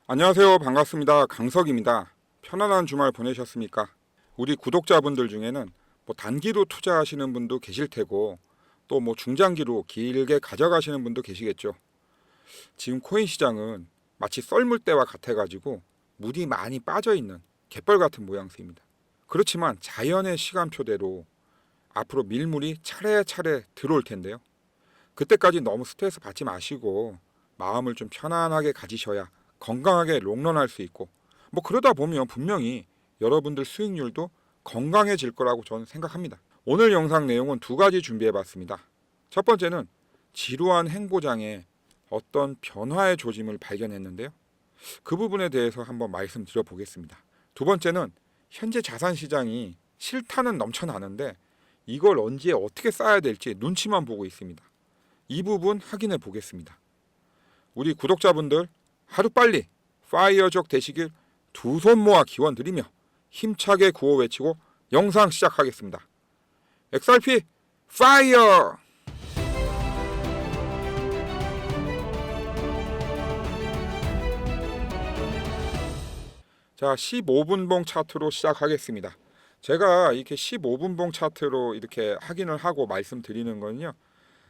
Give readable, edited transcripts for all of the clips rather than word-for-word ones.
안녕하세요. 반갑습니다. 강석입니다. 편안한 주말 보내셨습니까? 우리 구독자분들 중에는 단기로 투자하시는 분도 계실 테고 또 중장기로 길게 가져가시는 분도 계시겠죠. 지금 코인 시장은 마치 썰물 때와 같아가지고 물이 많이 빠져 있는 갯벌 같은 모양새입니다. 그렇지만 자연의 시간표대로 앞으로 밀물이 차례차례 들어올 텐데요. 그때까지 너무 스트레스 받지 마시고 마음을 좀 편안하게 가지셔야 건강하게 롱런할 수 있고 그러다 보면 분명히 여러분들 수익률도 건강해질 거라고 저는 생각합니다. 오늘 영상 내용은 두 가지 준비해 봤습니다. 첫 번째는 지루한 행보장에 어떤 변화의 조짐을 발견했는데요. 그 부분에 대해서 한번 말씀드려 보겠습니다. 두 번째는 현재 자산 시장이 실타는 넘쳐나는데 이걸 언제 어떻게 쌓아야 될지 눈치만 보고 있습니다. 이 부분 확인해 보겠습니다. 우리 구독자분들 하루빨리 파이어족 되시길 두 손 모아 기원드리며 힘차게 구호 외치고 영상 시작하겠습니다. XRP 파이어! 자, 15분봉 차트로 시작하겠습니다. 제가 이렇게 15분봉 차트로 이렇게 확인을 하고 말씀드리는 건요,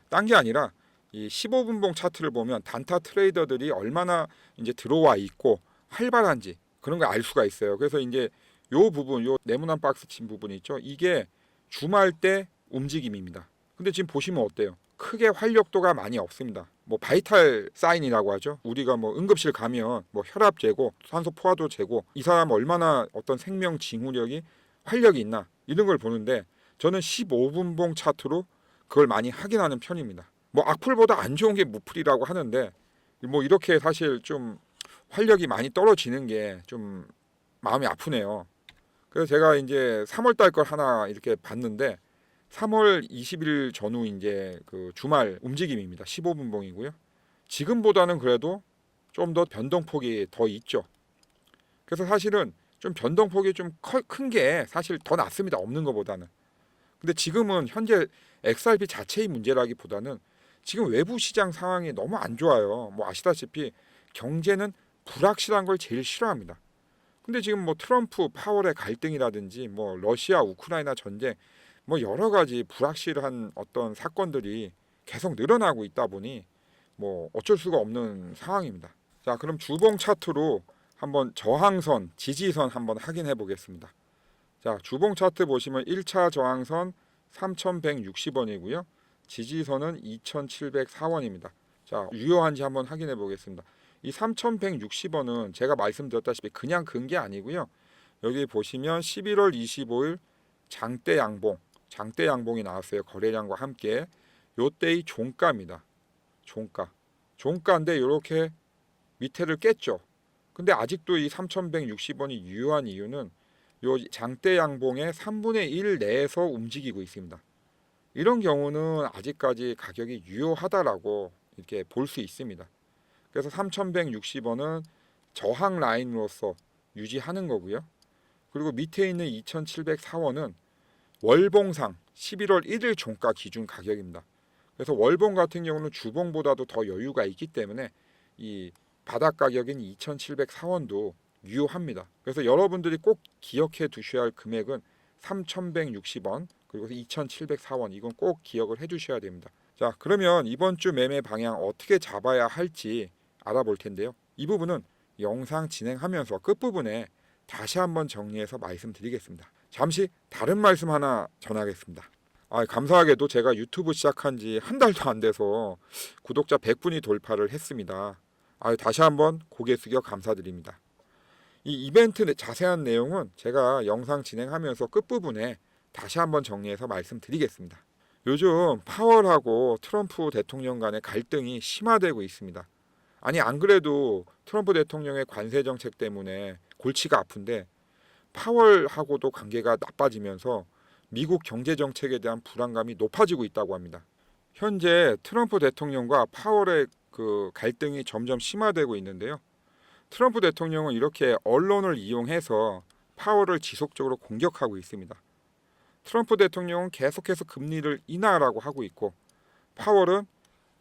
딴 게 아니라 이 15분봉 차트를 보면 단타 트레이더들이 얼마나 이제 들어와 있고 활발한지 그런 걸 알 수가 있어요. 그래서 이제 요 부분, 요 네모난 박스 친 부분이 있죠. 이게 주말 때 움직임입니다. 근데 지금 보시면 어때요? 크게 활력도가 많이 없습니다. 바이탈 사인이라고 하죠. 우리가 응급실 가면 혈압 재고, 산소 포화도 재고, 이 사람 얼마나 어떤 생명 징후력이 활력이 있나 이런 걸 보는데 저는 15분봉 차트로 그걸 많이 확인하는 편입니다. 악플보다 안 좋은 게 무플이라고 하는데 이렇게 사실 좀 활력이 많이 떨어지는 게 좀 마음이 아프네요. 그래서 제가 이제 3월 달 걸 하나 이렇게 봤는데 3월 20일 전후 이제 그 주말 움직임입니다. 15분봉이고요. 지금보다는 그래도 좀 더 변동폭이 더 있죠. 그래서 사실은 좀 변동폭이 좀 큰 게 사실 더 낫습니다. 없는 것보다는. 근데 지금은 현재 XRP 자체의 문제라기보다는 지금 외부 시장 상황이 너무 안 좋아요. 아시다시피 경제는 불확실한 걸 제일 싫어합니다. 근데 지금 트럼프 파월의 갈등이라든지 러시아 우크라이나 전쟁 여러 가지 불확실한 어떤 사건들이 계속 늘어나고 있다 보니 어쩔 수가 없는 상황입니다. 자, 그럼 주봉 차트로 한번 저항선, 지지선 한번 확인해 보겠습니다. 자, 주봉 차트 보시면 1차 저항선 3,160원이고요. 지지선은 2,704원입니다. 자, 유효한지 한번 확인해 보겠습니다. 이 3,160원은 제가 말씀드렸다시피 그냥 근 게 아니고요. 여기 보시면 11월 25일 장대 양봉이 나왔어요. 거래량과 함께. 요때의 종가입니다. 종가인데 이렇게 밑에를 깼죠. 근데 아직도 이 3,160원이 유효한 이유는 요 장대 양봉의 3분의 1 내에서 움직이고 있습니다. 이런 경우는 아직까지 가격이 유효하다라고 이렇게 볼 수 있습니다. 그래서 3,160원은 저항 라인으로서 유지하는 거고요. 그리고 밑에 있는 2,704원은 월봉상 11월 1일 종가 기준 가격입니다. 그래서 월봉 같은 경우는 주봉보다도 더 여유가 있기 때문에 이 바닥 가격인 2,704원도 유효합니다. 그래서 여러분들이 꼭 기억해 두셔야 할 금액은 3,160원 그리고 2,704원 이건 꼭 기억을 해 두셔야 됩니다. 자, 그러면 이번 주 매매 방향 어떻게 잡아야 할지 알아볼 텐데요. 이 부분은 영상 진행하면서 끝부분에 다시 한번 정리해서 말씀드리겠습니다. 잠시 다른 말씀 하나 전하겠습니다. 감사하게도 제가 유튜브 시작한 지 한 달도 안 돼서 구독자 100분이 돌파를 했습니다. 다시 한번 고개 숙여 감사드립니다. 이 이벤트 자세한 내용은 제가 영상 진행하면서 끝부분에 다시 한번 정리해서 말씀드리겠습니다. 요즘 파월하고 트럼프 대통령 간의 갈등이 심화되고 있습니다. 안 그래도 트럼프 대통령의 관세 정책 때문에 골치가 아픈데 파월하고도 관계가 나빠지면서 미국 경제 정책에 대한 불안감이 높아지고 있다고 합니다. 현재 트럼프 대통령과 파월의 그 갈등이 점점 심화되고 있는데요. 트럼프 대통령은 이렇게 언론을 이용해서 파월을 지속적으로 공격하고 있습니다. 트럼프 대통령은 계속해서 금리를 인하하라고 하고 있고 파월은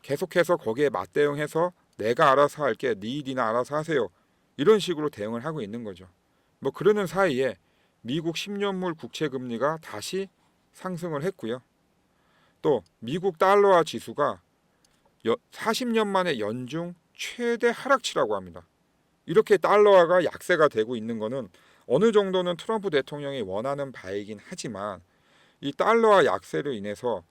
계속해서 거기에 맞대응해서 내가 알아서 할게, 네 일이나 알아서 하세요. 이런 식으로 대응을 하고 있는 거죠. 뭐 그러는 사이에 미국 10년물 국채 금리가 다시 상승을 했고요. 또 미국 달러화 지수가 40년 만에 연중 최대 하락치라고 합니다. 이렇게 달러화가 약세가 되고 있는 것은 어느 정도는 트럼프 대통령이 원하는 바이긴 하지만 이 달러화 약세로 인해서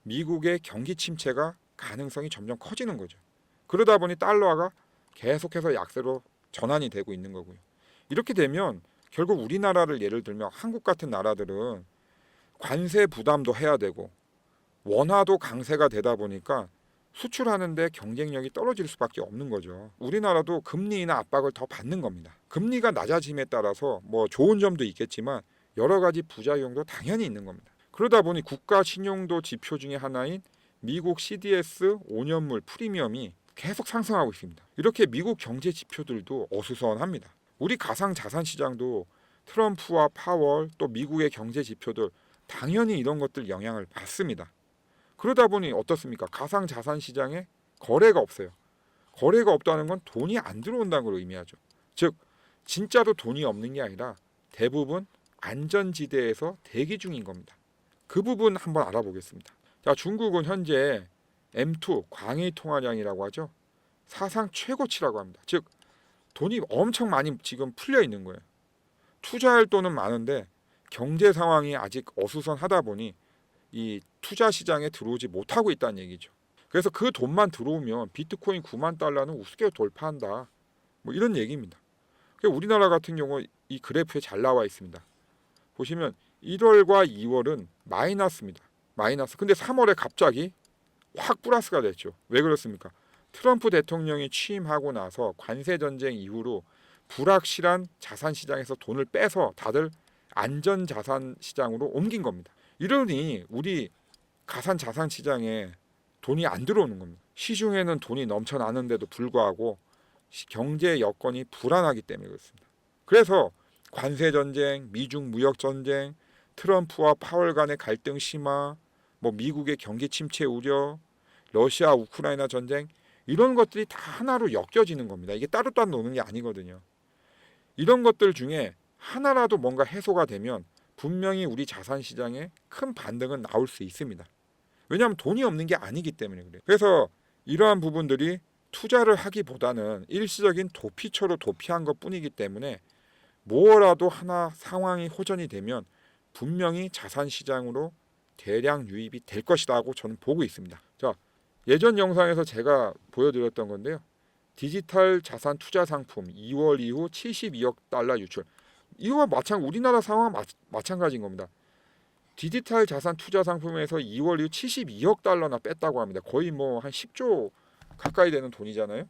미국의 경기 침체가 가능성이 점점 커지는 거죠. 그러다 보니 달러화가 계속해서 약세로 전환이 되고 있는 거고요. 이렇게 되면 결국 우리나라를 예를 들면 한국 같은 나라들은 관세 부담도 해야 되고 원화도 강세가 되다 보니까 수출하는데 경쟁력이 떨어질 수밖에 없는 거죠. 우리나라도 금리 인하 압박을 더 받는 겁니다. 금리가 낮아짐에 따라서 뭐 좋은 점도 있겠지만 여러 가지 부작용도 당연히 있는 겁니다. 그러다 보니 국가 신용도 지표 중에 하나인 미국 CDS 5년물 프리미엄이 계속 상승하고 있습니다. 이렇게 미국 경제 지표들도 어수선합니다. 우리 가상 자산 시장도 트럼프와 파월 또 미국의 경제 지표들 당연히 이런 것들 영향을 받습니다. 그러다 보니 어떻습니까? 가상 자산 시장에 거래가 없어요. 거래가 없다는 건 돈이 안 들어온다는 걸 의미하죠. 즉 진짜로 돈이 없는 게 아니라 대부분 안전지대에서 대기 중인 겁니다. 그 부분 한번 알아보겠습니다. 자, 중국은 현재 M2 광의 통화량이라고 하죠. 사상 최고치라고 합니다. 즉 돈이 엄청 많이 지금 풀려 있는 거예요. 투자할 돈은 많은데 경제 상황이 아직 어수선하다 보니 이 투자 시장에 들어오지 못하고 있다는 얘기죠. 그래서 그 돈만 들어오면 비트코인 9만 달러는 우습게 돌파한다. 뭐 이런 얘기입니다. 우리나라 같은 경우 이 그래프에 잘 나와 있습니다. 보시면 1월과 2월은 마이너스입니다. 마이너스. 근데 3월에 갑자기 확 플러스가 됐죠. 왜 그렇습니까? 트럼프 대통령이 취임하고 나서 관세 전쟁 이후로 불확실한 자산 시장에서 돈을 빼서 다들 안전 자산 시장으로 옮긴 겁니다. 이러니 우리 가상 자산 시장에 돈이 안 들어오는 겁니다. 시중에는 돈이 넘쳐나는데도 불구하고 경제 여건이 불안하기 때문에 그렇습니다. 그래서 관세 전쟁, 미중 무역 전쟁, 트럼프와 파월 간의 갈등 심화, 뭐 미국의 경기 침체 우려, 러시아 우크라이나 전쟁 이런 것들이 다 하나로 엮여지는 겁니다. 이게 따로따로 노는 게 아니거든요. 이런 것들 중에 하나라도 뭔가 해소가 되면 분명히 우리 자산 시장에 큰 반등은 나올 수 있습니다. 왜냐하면 돈이 없는 게 아니기 때문에 그래요. 그래서 이러한 부분들이 투자를 하기보다는 일시적인 도피처로 도피한 것뿐이기 때문에 뭐라도 하나 상황이 호전이 되면 분명히 자산 시장으로 대량 유입이 될 것이라고 저는 보고 있습니다. 자, 예전 영상에서 제가 보여드렸던 건데요. 디지털 자산 투자 상품 2월 이후 72억 달러 유출. 이와 우리나라 상황은 마찬가지인 겁니다. 디지털 자산 투자 상품에서 2월 이후 72억 달러나 뺐다고 합니다. 거의 뭐 한 10조 가까이 되는 돈이잖아요.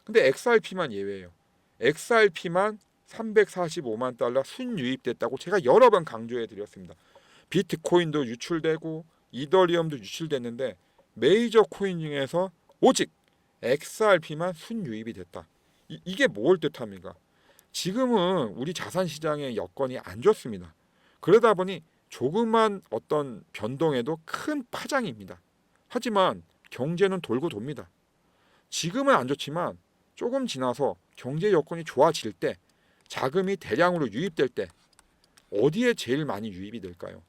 근데 XRP만 예외예요. XRP만 345만 달러 순유입됐다고 제가 여러 번 강조해 드렸습니다. 비트코인도 유출되고 이더리움도 유출됐는데 메이저 코인 중에서 오직 XRP만 순유입이 됐다. 이게 뭘 뜻합니까? 지금은 우리 자산 시장의 여건이 안 좋습니다. 그러다 보니 조그만 어떤 변동에도 큰 파장입니다. 하지만 경제는 돌고 돕니다. 지금은 안 좋지만 조금 지나서 경제 여건이 좋아질 때 자금이 대량으로 유입될 때 어디에 제일 많이 유입이 될까요?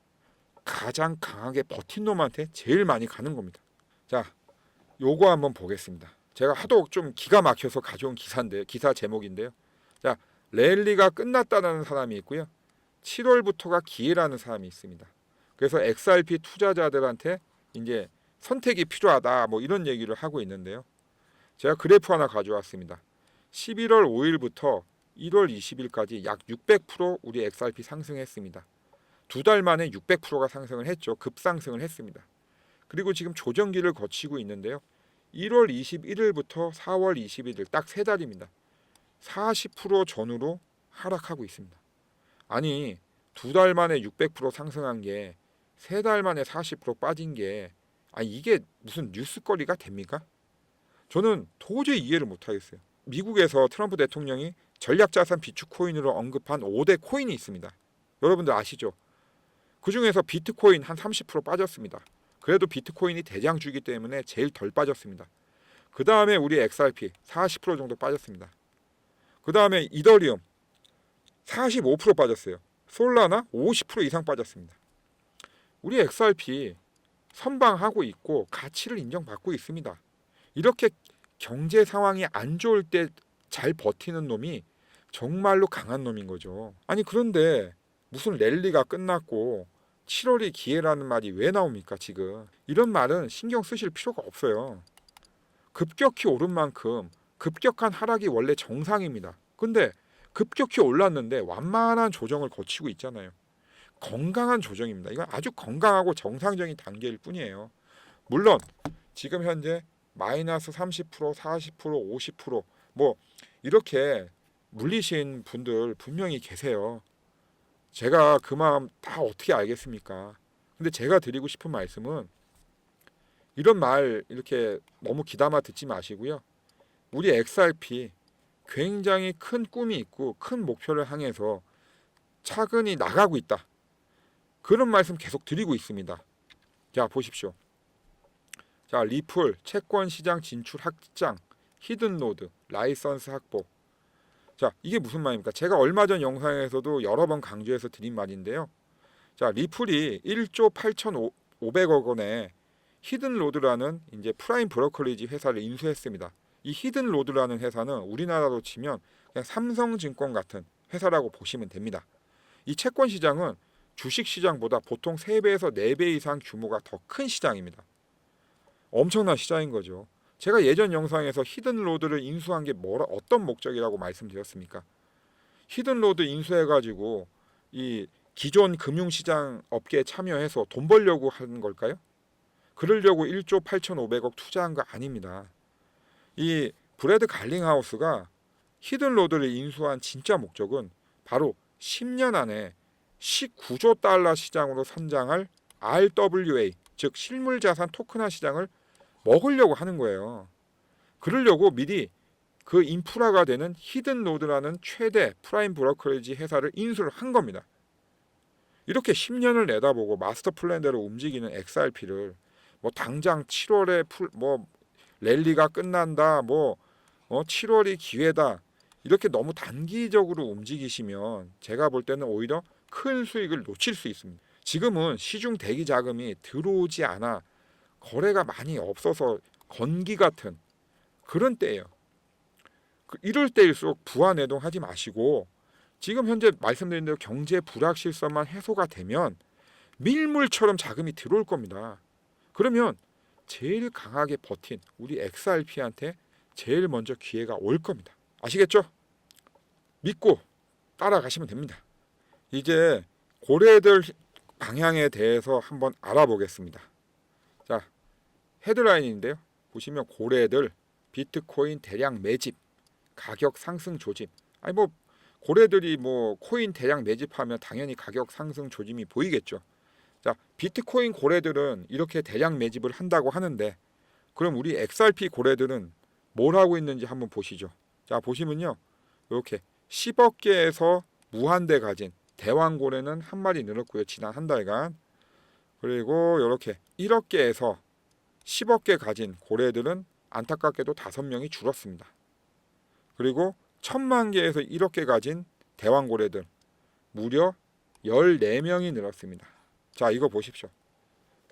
가장 강하게 버틴 놈한테 제일 많이 가는 겁니다. 자, 요거 한번 보겠습니다. 제가 하도 좀 기가 막혀서 가져온 기사 제목인데요. 자, 랠리가 끝났다는 사람이 있고요. 7월부터가 기회라는 사람이 있습니다. 그래서 XRP 투자자들한테 이제 선택이 필요하다 뭐 이런 얘기를 하고 있는데요. 제가 그래프 하나 가져왔습니다. 11월 5일부터 1월 20일까지 약 600% 우리 XRP 상승했습니다. 두 달 만에 600%가 상승을 했죠. 급상승을 했습니다. 그리고 지금 조정기를 거치고 있는데요. 1월 21일부터 4월 21일 딱 세 달입니다. 40% 전후로 하락하고 있습니다. 아니 두 달 만에 600% 상승한 게 세 달 만에 40% 빠진 게 이게 무슨 뉴스거리가 됩니까? 저는 도저히 이해를 못하겠어요. 미국에서 트럼프 대통령이 전략자산 비축코인으로 언급한 5대 코인이 있습니다. 여러분들 아시죠? 그 중에서 비트코인 한 30% 빠졌습니다. 그래도 비트코인이 대장주이기 때문에 제일 덜 빠졌습니다. 그 다음에 우리 XRP 40% 정도 빠졌습니다. 그 다음에 이더리움 45% 빠졌어요. 솔라나 50% 이상 빠졌습니다. 우리 XRP 선방하고 있고 가치를 인정받고 있습니다. 이렇게 경제 상황이 안 좋을 때 잘 버티는 놈이 정말로 강한 놈인 거죠. 아니 그런데 무슨 랠리가 끝났고 7월이 기회라는 말이 왜 나옵니까 지금? 이런 말은 신경 쓰실 필요가 없어요. 급격히 오른 만큼 급격한 하락이 원래 정상입니다. 근데 급격히 올랐는데 완만한 조정을 거치고 있잖아요. 건강한 조정입니다. 이건 아주 건강하고 정상적인 단계일 뿐이에요. 물론 지금 현재 마이너스 30%, 40%, 50%뭐 이렇게 물리신 분들 분명히 계세요. 제가 그 마음 다 어떻게 알겠습니까? 근데 제가 드리고 싶은 말씀은 이런 말 이렇게 너무 귀담아 듣지 마시고요. 우리 XRP 굉장히 큰 꿈이 있고 큰 목표를 향해서 차근히 나가고 있다. 그런 말씀 계속 드리고 있습니다. 자, 보십시오. 자, 리플, 채권 시장 진출 확장, 히든로드, 라이선스 확보. 자, 이게 무슨 말입니까? 제가 얼마 전 영상에서도 여러 번 강조해서 드린 말인데요. 자, 리플이 1조 8,500억 원에 히든로드라는 이제 프라임 브로커리지 회사를 인수했습니다. 이 히든로드라는 회사는 우리나라로 치면 그냥 삼성증권 같은 회사라고 보시면 됩니다. 이 채권 시장은 주식 시장보다 보통 3배에서 4배 이상 규모가 더 큰 시장입니다. 엄청난 시장인 거죠. 제가 예전 영상에서 히든로드를 인수한 게 어떤 목적이라고 말씀드렸습니까? 히든로드 인수해가지고 이 기존 금융시장 업계에 참여해서 돈 벌려고 하는 걸까요? 그러려고 1조 8,500억 투자한 거 아닙니다. 이 브래드 갈링하우스가 히든로드를 인수한 진짜 목적은 바로 10년 안에 19조 달러 시장으로 선장할 RWA, 즉 실물자산 토큰화 시장을 먹으려고 하는 거예요. 그러려고 미리 그 인프라가 되는 히든로드라는 최대 프라임 브로커리지 회사를 인수를 한 겁니다. 이렇게 10년을 내다보고 마스터 플랜대로 움직이는 XRP를 뭐 당장 7월에 뭐 랠리가 끝난다, 7월이 기회다, 이렇게 너무 단기적으로 움직이시면 제가 볼 때는 오히려 큰 수익을 놓칠 수 있습니다. 지금은 시중 대기 자금이 들어오지 않아 거래가 많이 없어서 건기 같은 그런 때예요. 이럴 때일수록 부안해동하지 마시고 지금 현재 말씀드린 대로 경제 불확실성만 해소가 되면 밀물처럼 자금이 들어올 겁니다. 그러면 제일 강하게 버틴 우리 XRP한테 제일 먼저 기회가 올 겁니다. 아시겠죠? 믿고 따라가시면 됩니다. 이제 고래들 방향에 대해서 한번 알아보겠습니다. 자, 헤드라인인데요. 보시면 고래들 비트코인 대량 매집, 가격 상승 조짐. 아니 뭐 고래들이 뭐 코인 대량 매집하면 당연히 가격 상승 조짐이 보이겠죠. 자, 비트코인 고래들은 이렇게 대량 매집을 한다고 하는데 그럼 우리 XRP 고래들은 뭘 하고 있는지 한번 보시죠. 자, 보시면요. 이렇게 10억 개에서 무한대 가진 대왕 고래는 한 마리 늘었고요. 지난 한 달간. 그리고 이렇게 1억 개에서 10억 개 가진 고래들은 안타깝게도 5명이 줄었습니다. 그리고 1000만 개에서 1억 개 가진 대왕 고래들 무려 14명이 늘었습니다. 자, 이거 보십시오.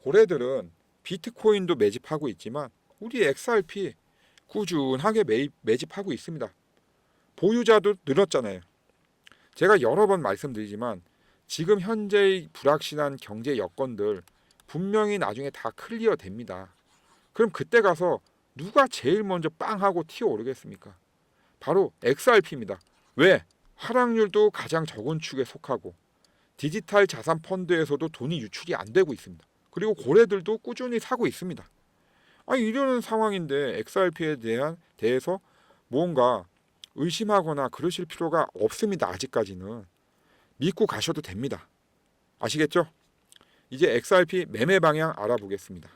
고래들은 비트코인도 매집하고 있지만 우리 XRP 꾸준하게 매집하고 있습니다. 보유자도 늘었잖아요. 제가 여러 번 말씀드리지만 지금 현재의 불확실한 경제 여건들 분명히 나중에 다 클리어 됩니다. 그럼 그때 가서 누가 제일 먼저 빵 하고 튀어오르겠습니까? 바로 XRP입니다. 왜? 하락률도 가장 적은 축에 속하고 디지털 자산 펀드에서도 돈이 유출이 안 되고 있습니다. 그리고 고래들도 꾸준히 사고 있습니다. 이러는 상황인데 XRP에 대해서 뭔가 의심하거나 그러실 필요가 없습니다. 아직까지는. 믿고 가셔도 됩니다. 아시겠죠? 이제 XRP 매매 방향 알아보겠습니다.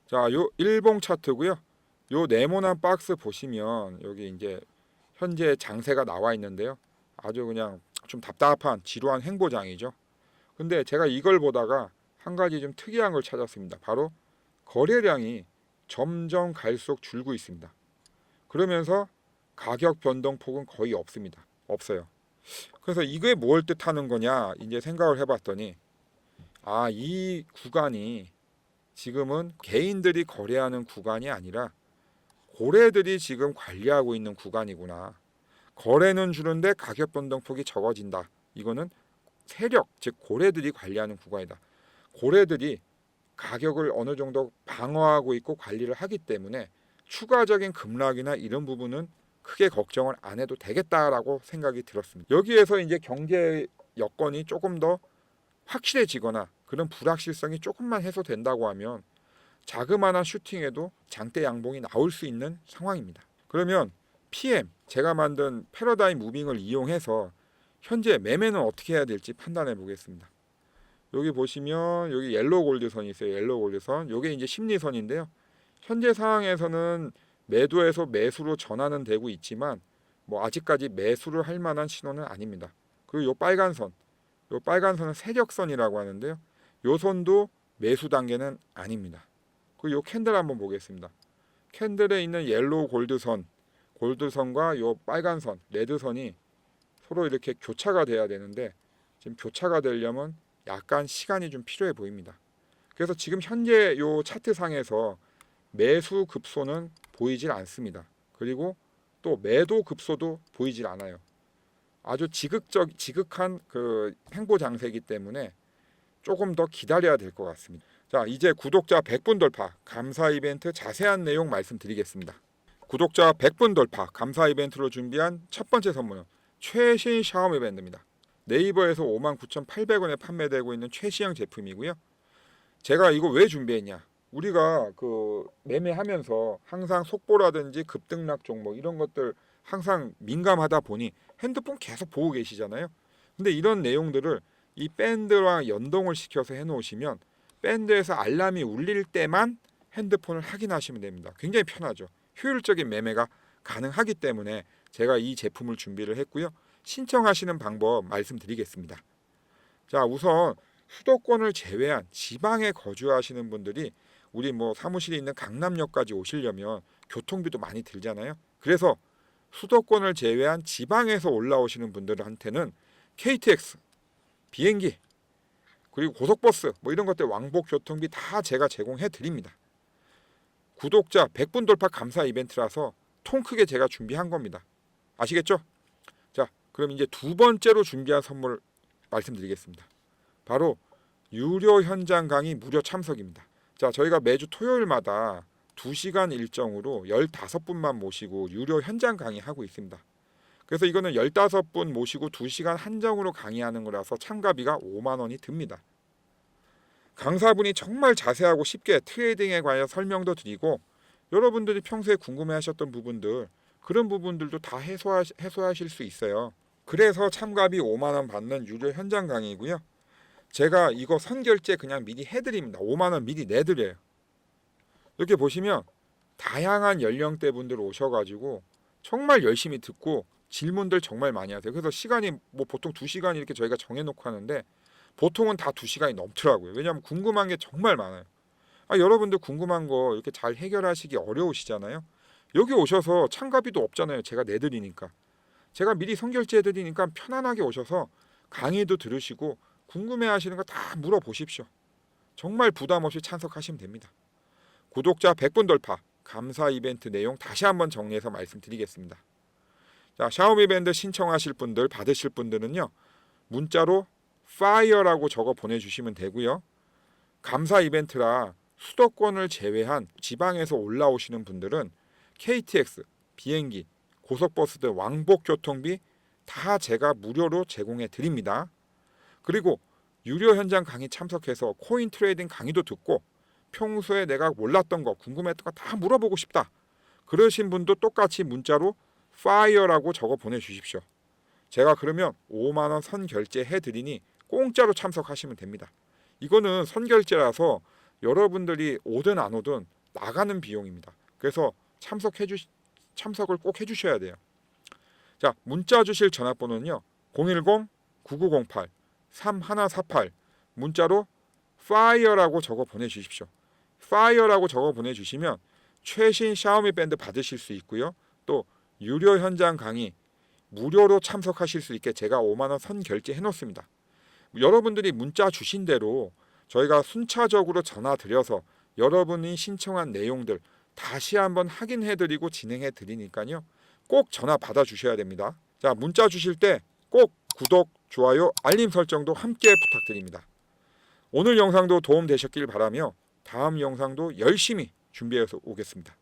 자, 요 일봉 차트고요. 요 네모난 박스 보시면 여기 이제 현재 장세가 나와 있는데요. 아주 그냥 좀 답답한 지루한 행보장이죠. 근데 제가 이걸 보다가 한 가지 좀 특이한 걸 찾았습니다. 바로 거래량이 점점 갈수록 줄고 있습니다. 그러면서 가격 변동폭은 거의 없습니다. 없어요. 그래서 이게 뭘 뜻하는 거냐 이제 생각을 해봤더니 이 구간이 지금은 개인들이 거래하는 구간이 아니라 고래들이 지금 관리하고 있는 구간이구나. 거래는 주는데 가격 변동폭이 적어진다. 이거는 세력, 즉 고래들이 관리하는 구간이다. 고래들이 가격을 어느 정도 방어하고 있고 관리를 하기 때문에 추가적인 급락이나 이런 부분은 크게 걱정을 안 해도 되겠다라고 생각이 들었습니다. 여기에서 이제 경제 여건이 조금 더 확실해지거나 그런 불확실성이 조금만 해소된다고 하면 자그마한 슈팅에도 장대 양봉이 나올 수 있는 상황입니다. 그러면 PM, 제가 만든 패러다임 무빙을 이용해서 현재 매매는 어떻게 해야 될지 판단해 보겠습니다. 여기 보시면 여기 옐로우 골드선이 있어요. 옐로우 골드선. 이게 이제 심리선인데요. 현재 상황에서는 매도에서 매수로 전환은 되고 있지만 뭐 아직까지 매수를 할 만한 신호는 아닙니다. 그리고 요 빨간 선, 요 빨간 선은 세력선이라고 하는데요. 요 선도 매수 단계는 아닙니다. 그리고 요 캔들 한번 보겠습니다. 캔들에 있는 옐로우 골드선, 골드선과 요 빨간 선, 레드선이 서로 이렇게 교차가 돼야 되는데 지금 교차가 되려면 약간 시간이 좀 필요해 보입니다. 그래서 지금 현재 요 차트상에서 매수 급소는 보이질 않습니다. 그리고 또 매도 급소도 보이질 않아요. 아주 지극한 그 횡보 장세이기 때문에 조금 더 기다려야 될 것 같습니다. 자, 이제 구독자 100분 돌파 감사 이벤트 자세한 내용 말씀드리겠습니다. 구독자 100분 돌파 감사 이벤트로 준비한 첫 번째 선물은 최신 샤오미 밴드입니다. 네이버에서 59,800원에 판매되고 있는 최신형 제품이고요. 제가 이거 왜 준비했냐? 우리가 그 매매하면서 항상 속보라든지 급등락 종목 이런 것들 항상 민감하다 보니 핸드폰 계속 보고 계시잖아요. 근데 이런 내용들을 이 밴드랑 연동을 시켜서 해놓으시면 밴드에서 알람이 울릴 때만 핸드폰을 확인하시면 됩니다. 굉장히 편하죠. 효율적인 매매가 가능하기 때문에 제가 이 제품을 준비를 했고요. 신청하시는 방법 말씀드리겠습니다. 자, 우선 수도권을 제외한 지방에 거주하시는 분들이 우리 뭐 사무실에 있는 강남역까지 오시려면 교통비도 많이 들잖아요. 그래서 수도권을 제외한 지방에서 올라오시는 분들한테는 KTX, 비행기, 그리고 고속버스 뭐 이런 것들 왕복 교통비 다 제가 제공해 드립니다. 구독자 100분 돌파 감사 이벤트라서 통 크게 제가 준비한 겁니다. 아시겠죠? 자, 그럼 이제 두 번째로 준비한 선물 말씀드리겠습니다. 바로 유료 현장 강의 무료 참석입니다. 자, 저희가 매주 토요일마다 2시간 일정으로 15분만 모시고 유료 현장 강의하고 있습니다. 그래서 이거는 15분 모시고 2시간 한정으로 강의하는 거라서 참가비가 5만 원이 듭니다. 강사분이 정말 자세하고 쉽게 트레이딩에 관한 설명도 드리고 여러분들이 평소에 궁금해하셨던 부분들 그런 부분들도 다 해소하실 수 있어요. 그래서 참가비 5만 원 받는 유료 현장 강의고요. 제가 이거 선결제 그냥 미리 해드립니다. 5만 원 미리 내드려요. 이렇게 보시면 다양한 연령대 분들 오셔가지고 정말 열심히 듣고 질문들 정말 많이 하세요. 그래서 시간이 뭐 보통 2시간 이렇게 저희가 정해놓고 하는데 보통은 다 2시간이 넘더라고요. 왜냐하면 궁금한 게 정말 많아요. 여러분들 궁금한 거 이렇게 잘 해결하시기 어려우시잖아요. 여기 오셔서 참가비도 없잖아요. 제가 내드리니까. 제가 미리 선결제 해드리니까 편안하게 오셔서 강의도 들으시고 궁금해하시는 거 다 물어보십시오. 정말 부담 없이 참석하시면 됩니다. 구독자 100분 돌파 감사 이벤트 내용 다시 한번 정리해서 말씀드리겠습니다. 자, 샤오미 밴드 신청하실 분들 받으실 분들은요. 문자로 FIRE라고 적어 보내주시면 되고요. 감사 이벤트라 수도권을 제외한 지방에서 올라오시는 분들은 KTX, 비행기, 고속버스 등 왕복 교통비 다 제가 무료로 제공해 드립니다. 그리고 유료 현장 강의 참석해서 코인 트레이딩 강의도 듣고 평소에 내가 몰랐던 거 궁금했던 거 다 물어보고 싶다. 그러신 분도 똑같이 문자로 FIRE라고 적어 보내주십시오. 제가 그러면 5만 원 선결제 해드리니 공짜로 참석하시면 됩니다. 이거는 선결제라서 여러분들이 오든 안 오든 나가는 비용입니다. 그래서 참석을 꼭 해주셔야 돼요. 자, 문자 주실 전화번호는요. 010-9908-3148 문자로 FIRE라고 적어 보내주십시오. FIRE라고 적어 보내주시면 최신 샤오미 밴드 받으실 수 있고요. 또 유료 현장 강의 무료로 참석하실 수 있게 제가 5만 원 선결제해 놓습니다. 여러분들이 문자 주신 대로 저희가 순차적으로 전화 드려서 여러분이 신청한 내용들 다시 한번 확인해 드리고 진행해 드리니까요. 꼭 전화 받아 주셔야 됩니다. 자, 문자 주실 때 꼭 구독, 좋아요, 알림 설정도 함께 부탁드립니다. 오늘 영상도 도움 되셨길 바라며 다음 영상도 열심히 준비해서 오겠습니다.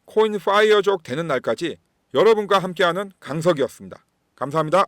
코인 파이어족 되는 날까지 여러분과 함께하는 강석이었습니다. 감사합니다.